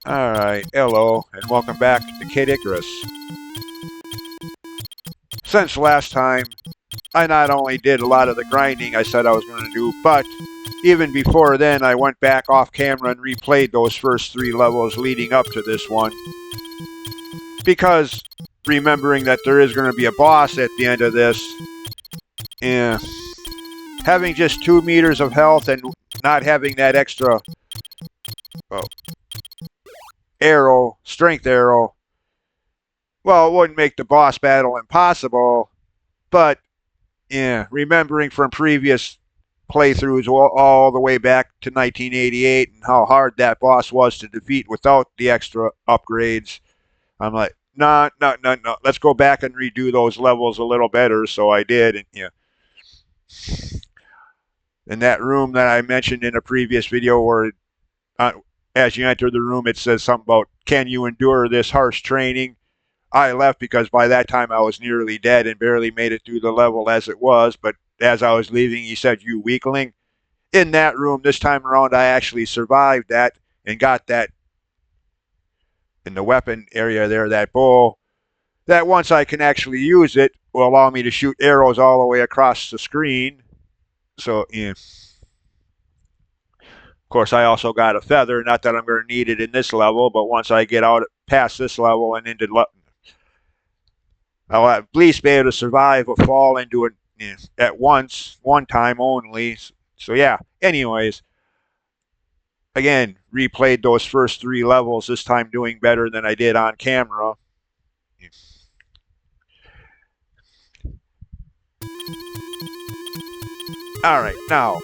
Alright, hello, and welcome back to Kid Icarus. Since last time, I not only did a lot of the grinding I said I was going to do, but even before then, I went back off camera and replayed those first 3 levels leading up to this one. Because, remembering that there is going to be a boss at the end of this, having just 2 meters of health and not having that extra strength arrow, well, it wouldn't make the boss battle impossible, but remembering from previous playthroughs all the way back to 1988 and how hard that boss was to defeat without the extra upgrades, I'm like, no, let's go back and redo those levels a little better. So I did, and in that room that I mentioned in a previous video where as you enter the room, it says something about, can you endure this harsh training? I left because by that time I was nearly dead and barely made it through the level as it was. But as I was leaving, he said, you weakling. In that room, this time around, I actually survived that and got that in the weapon area there, that bow, that once I can actually use it, will allow me to shoot arrows all the way across the screen. So, Of course, I also got a feather. Not that I'm going to need it in this level, but once I get out past this level and into I'll at least be able to survive a fall into it at once, one time only. So yeah, anyways, again, replayed those first 3 levels, this time doing better than I did on camera. Alright, now,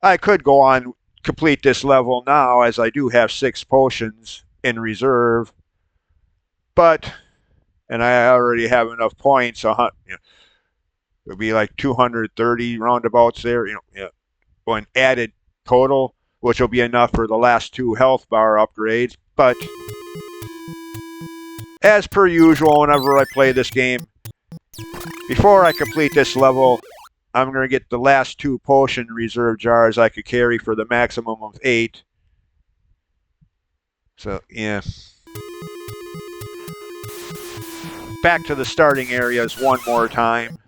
I could go on, complete this level now, as I do have 6 potions in reserve, but, and I already have enough points, it would be like 230 roundabouts there, one added total, which will be enough for the last 2 health bar upgrades. But as per usual, whenever I play this game, before I complete this level, I'm going to get the last 2 potion reserve jars I could carry for the maximum of 8. So, yeah. Back to the starting areas one more time.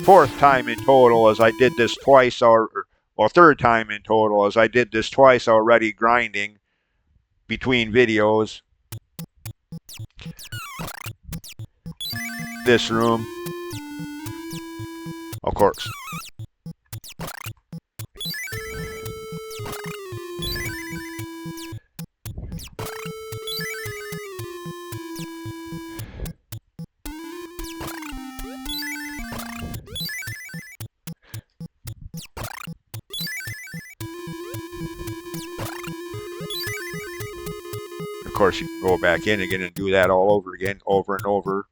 4th time in total, as I did this twice, or 3rd time in total, as I did this twice already, grinding between videos. This room, of course. Of course, you can go back in again and do that all over again, over and over.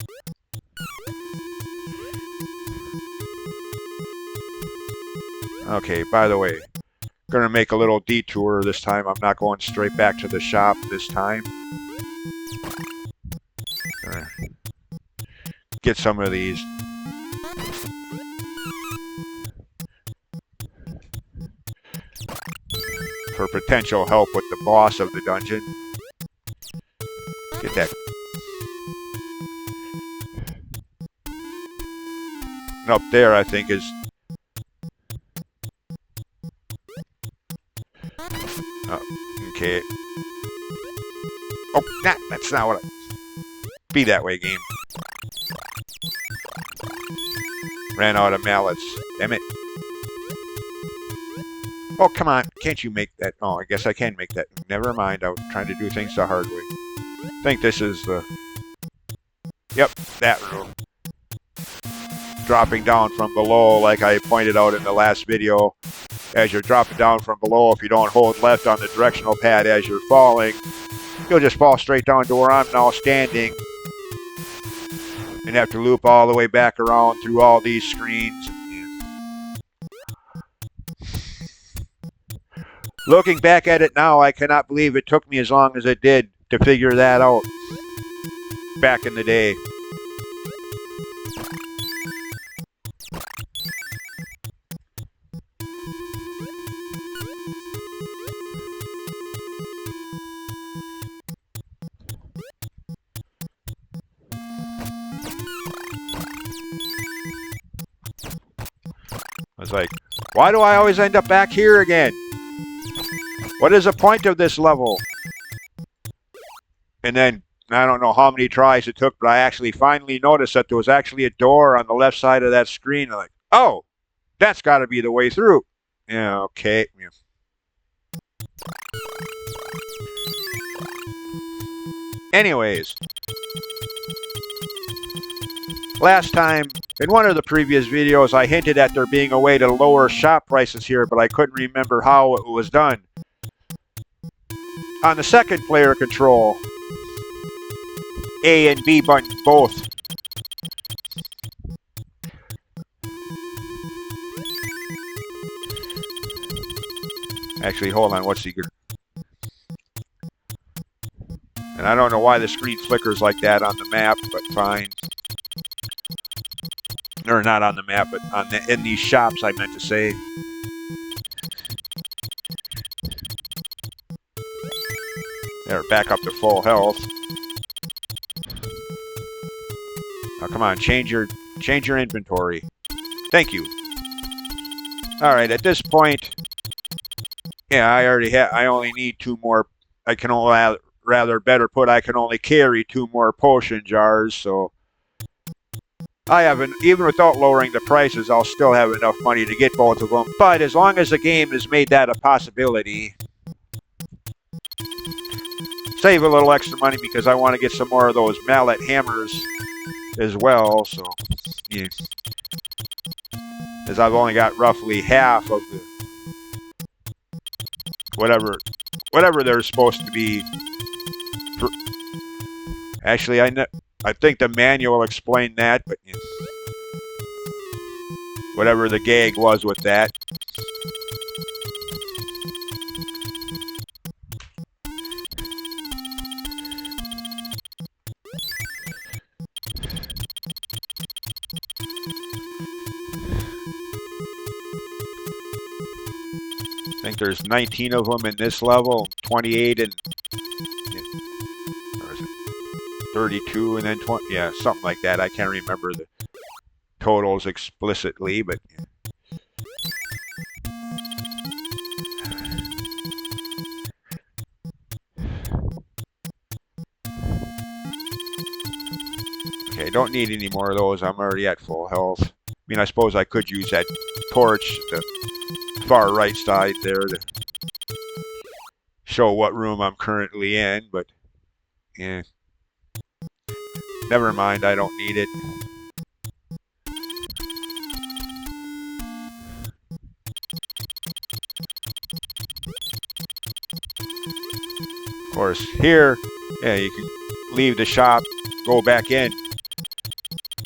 Okay, by the way, gonna make a little detour this time. I'm not going straight back to the shop this time. Get some of these. For potential help with the boss of the dungeon. Get that. And up there, I think, is... okay. Oh, nah, that's not what I... Be that way, game. Ran out of mallets. Damn it. Oh, come on. Can't you make that? Oh, I guess I can make that. Never mind. I was trying to do things the hard way. I think this is the... Yep, that room. Dropping down from below, like I pointed out in the last video. As you're dropping down from below, if you don't hold left on the directional pad as you're falling, you'll just fall straight down to where I'm now standing. And have to loop all the way back around through all these screens. Looking back at it now, I cannot believe it took me as long as it did to figure that out back in the day. It's like, why do I always end up back here again? What is the point of this level? And then, I don't know how many tries it took, but I actually finally noticed that there was actually a door on the left side of that screen. I'm like, oh, that's got to be the way through. Yeah, okay. Yeah. Anyways, last time, in one of the previous videos, I hinted at there being a way to lower shop prices here, but I couldn't remember how it was done. On the second player control, A and B button both. Actually, hold on, what's the... And I don't know why the screen flickers like that on the map, but fine. Or not on the map, but on in these shops, I meant to say. There, back up to full health. Now, come on, change your inventory. Thank you. All right, at this point, yeah, I only need 2 more. I can only, rather better put, I can only carry 2 more potion jars, so I haven't, even without lowering the prices, I'll still have enough money to get both of them. But as long as the game has made that a possibility, save a little extra money because I want to get some more of those mallet hammers as well. So, yeah. As I've only got roughly half of the whatever they're supposed to be. Actually, I think the manual explained that, but yeah. Whatever the gag was with that. I think there's 19 of them in this level, 28 and or is it 32 and then 20, yeah, something like that. I can't remember the totals explicitly, but yeah. Okay, don't need any more of those. I'm already at full health. I mean, I suppose I could use that torch at the far right side there to show what room I'm currently in, but yeah. Never mind, I don't need it. Of course, here, yeah, you can leave the shop, go back in.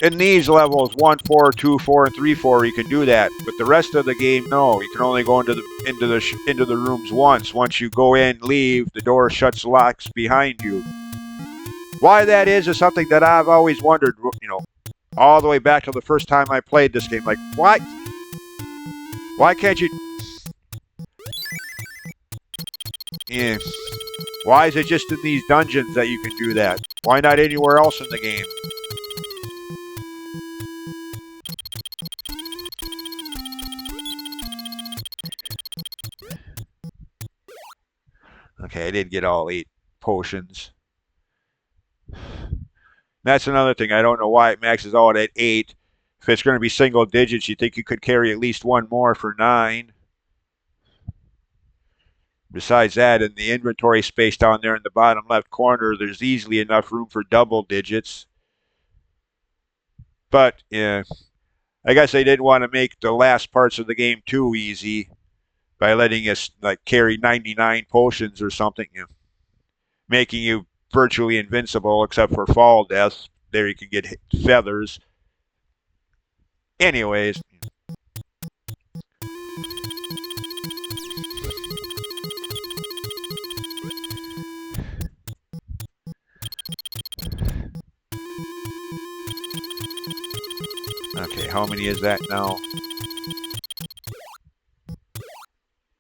In these levels, 1, 4, 2, 4, and 3, 4, you can do that. But the rest of the game, no. You can only go into the rooms once. Once you go in, leave, the door shuts, locks behind you. Why that is something that I've always wondered. You know, all the way back to the first time I played this game. Like, what? Why can't you? Yeah. Why is it just in these dungeons that you can do that? Why not anywhere else in the game? Okay, I did get all 8 potions. That's another thing. I don't know why it maxes out at 8. If it's going to be single digits, you think you could carry at least 1 more for 9. Besides that, in the inventory space down there in the bottom left corner, there's easily enough room for double digits. But, yeah, I guess they didn't want to make the last parts of the game too easy by letting us like carry 99 potions or something, you know, making you virtually invincible except for fall deaths. There you can get feathers. Anyways. Okay, how many is that now?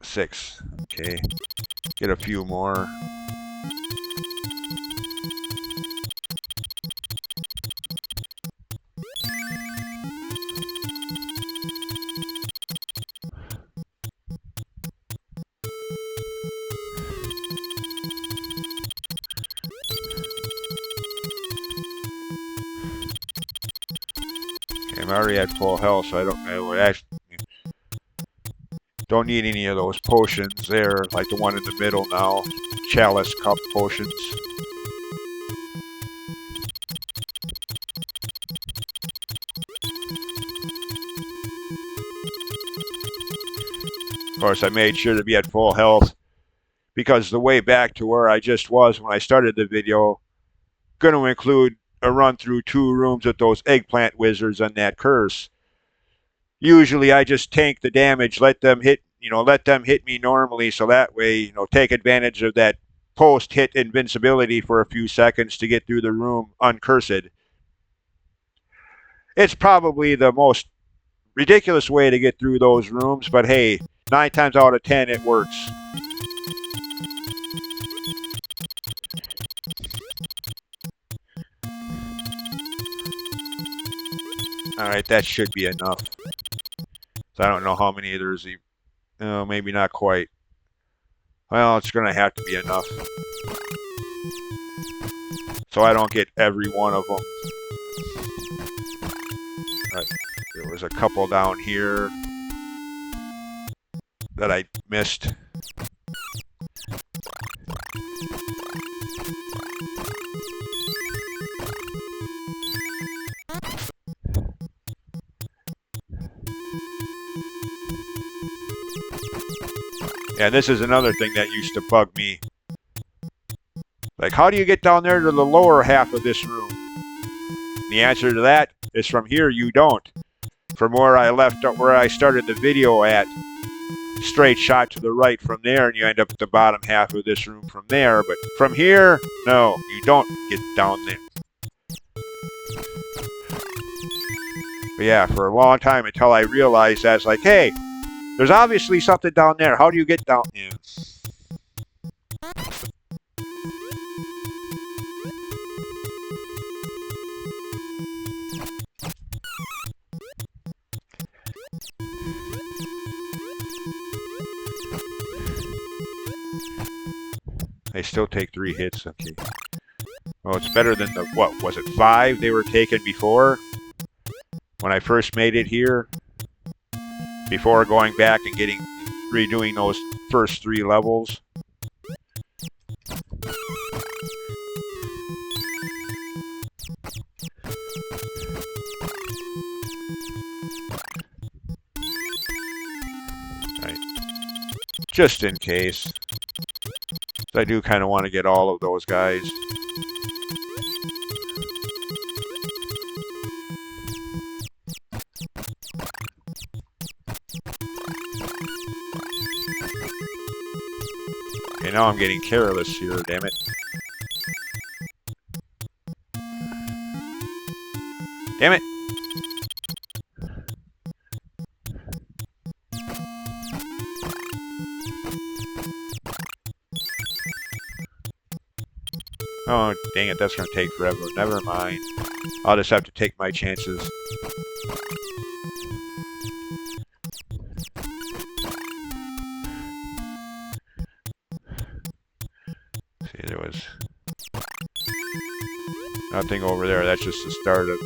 6. Okay. Get a few more. I'm already at full health, so I would actually don't need any of those potions there, like the one in the middle now. Chalice cup potions. Of course, I made sure to be at full health because the way back to where I just was when I started the video going to include a run through 2 rooms with those eggplant wizards and that curse. Usually I just tank the damage, let them hit me normally, so that way, take advantage of that post-hit invincibility for a few seconds to get through the room uncursed. It's probably the most ridiculous way to get through those rooms, but hey, 9 times out of 10 it works. Alright, that should be enough. So I don't know how many there's. Maybe not quite. Well, it's going to have to be enough. So I don't get every one of them. Right. There was a couple down here that I missed. Yeah, this is another thing that used to bug me. Like, how do you get down there to the lower half of this room? The answer to that is from here, you don't. From where I started the video at, straight shot to the right from there, and you end up at the bottom half of this room from there. But from here, no, you don't get down there. But yeah, for a long time until I realized that's like, hey, there's obviously something down there. How do you get down there? They still take 3 hits. Okay. Well, it's better than the, what was it, 5 they were taken before? When I first made it here? Before going back and redoing those first 3 levels. Right. Just in case. I do kind of want to get all of those guys. Okay, now I'm getting careless here, damn it. Damn it! Oh, dang it, that's going to take forever. Never mind. I'll just have to take my chances. See, there was nothing over there. That's just the start of...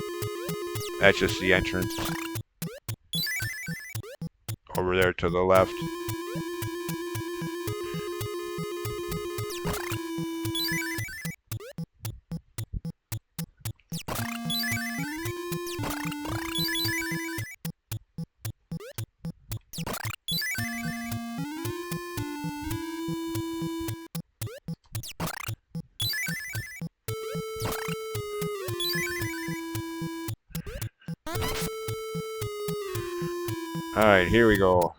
That's just the entrance. Over there to the left. Alright, here we go.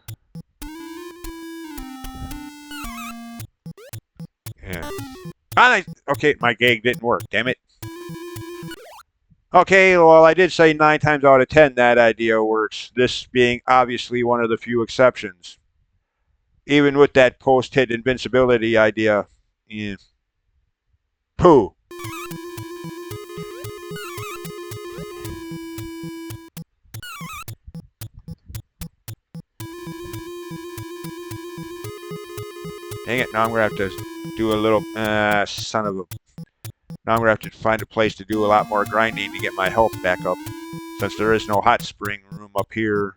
Yeah. Okay, my gag didn't work, damn it. Okay, well, I did say 9 times out of 10 that idea works. This being obviously one of the few exceptions. Even with that post-hit invincibility idea. Yeah. Pooh. Dang it, now I'm going to have to do a little... son of a... Now I'm going to have to find a place to do a lot more grinding to get my health back up. since there is no hot spring room up here.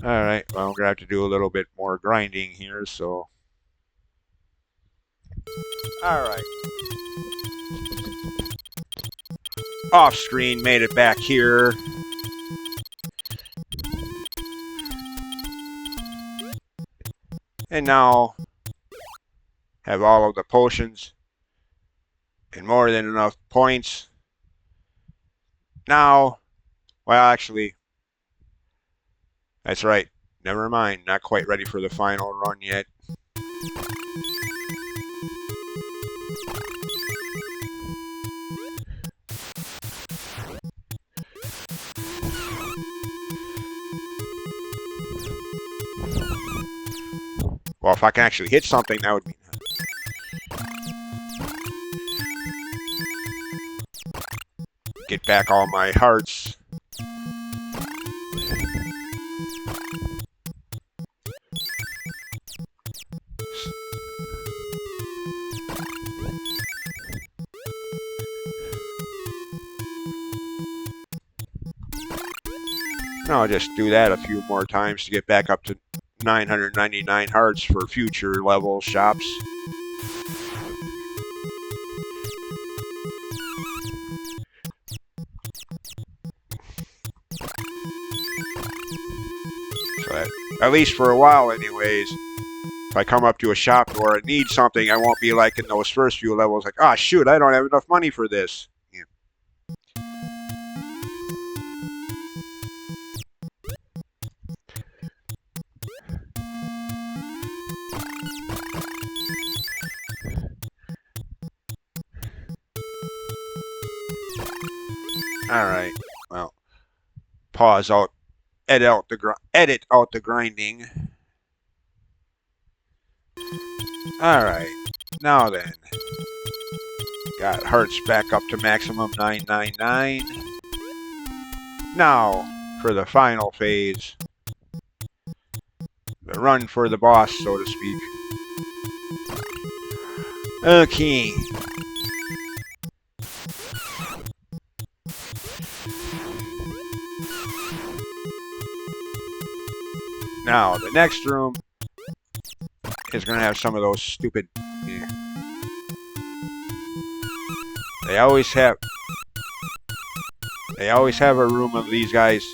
Alright, well, I'm going to have to do a little bit more grinding here, so... Alright. Off screen, made it back here. And now, have all of the potions and more than enough points. Now, well, actually, that's right. Never mind. Not quite ready for the final run yet. Well, if I can actually hit something, that would be nice. Get back all my hearts. I'll just do that a few more times to get back up to 999 hearts for future level shops. So that, at least for a while anyways, if I come up to a shop where I need something, I won't be like in those first few levels like, oh shoot, I don't have enough money for this. Yeah. Alright, well, pause out, edit out the grinding. Alright, now then, got hearts back up to maximum 999. Now, for the final phase, the run for the boss, so to speak. Okay. Now, the next room is going to have some of those stupid... Yeah. They always have a room of these guys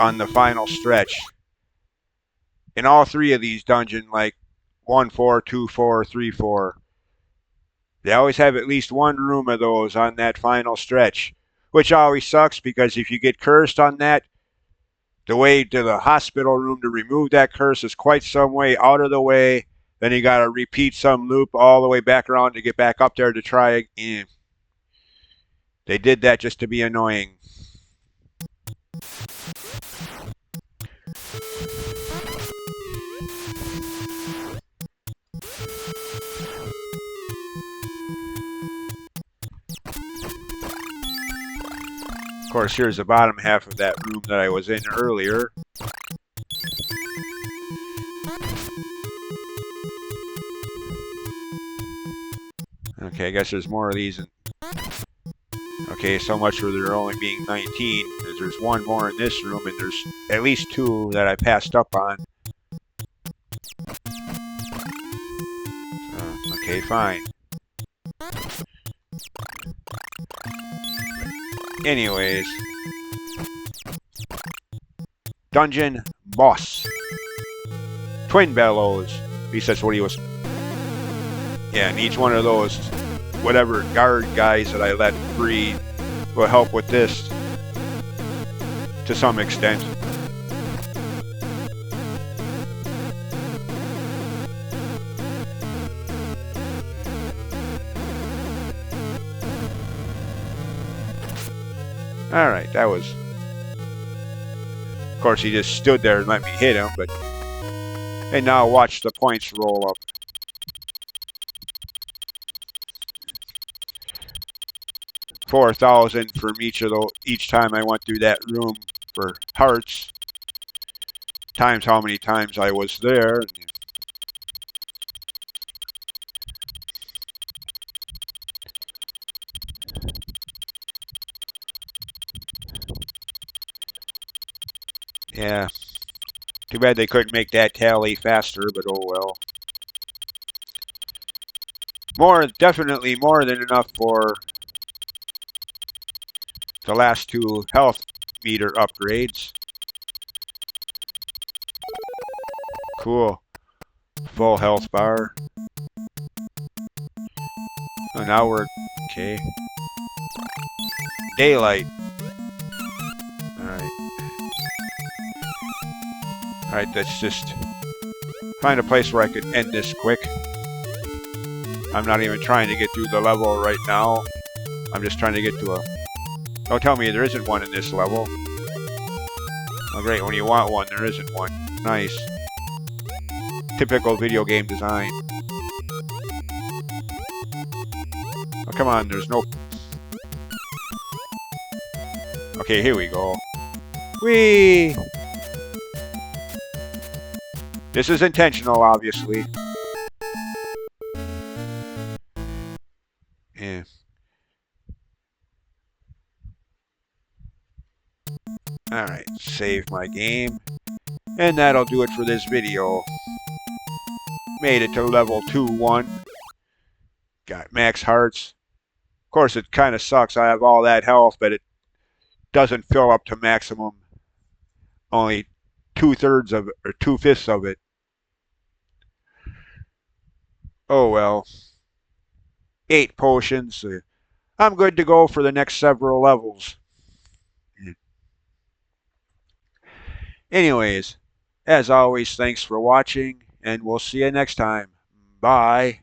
on the final stretch. In all three of these dungeons, like 1, 4, 2, 4, 3, 4, they always have at least one room of those on that final stretch, which always sucks because if you get cursed on that, the way to the hospital room to remove that curse is quite some way out of the way. Then you got to repeat some loop all the way back around to get back up there to try again. They did that just to be annoying. Of course, here's the bottom half of that room that I was in earlier. Okay, I guess there's more of these. Okay, so much for there only being 19. There's one more in this room, and there's at least 2 that I passed up on. Okay, fine. Anyways. Dungeon boss. Twin bellows. At least that's what he was. Yeah, and each one of those, whatever guard guys that I let free will help with this to some extent. Alright, that was... Of course, he just stood there and let me hit him, but... And now watch the points roll up. 4,000 from each time I went through that room for hearts, times how many times I was there. Yeah, too bad they couldn't make that tally faster, but oh well. Definitely more than enough for the last two health meter upgrades. Cool. Full health bar. Oh, now we're okay. Daylight. Alright. Alright, let's just find a place where I could end this quick. I'm not even trying to get through the level right now. I'm just trying to get to a... Don't tell me there isn't one in this level. Oh great, when you want one, there isn't one. Nice. Typical video game design. Oh, come on, there's no... Okay, here we go. Whee! This is intentional, obviously. Yeah. Alright, save my game. And that'll do it for this video. Made it to level 2-1. Got max hearts. Of course, it kind of sucks. I have all that health, but it doesn't fill up to maximum. Only 2/3 of it, or 2/5 of it. Oh well. 8 potions. I'm good to go for the next several levels. Anyways, as always, thanks for watching, and we'll see you next time. Bye.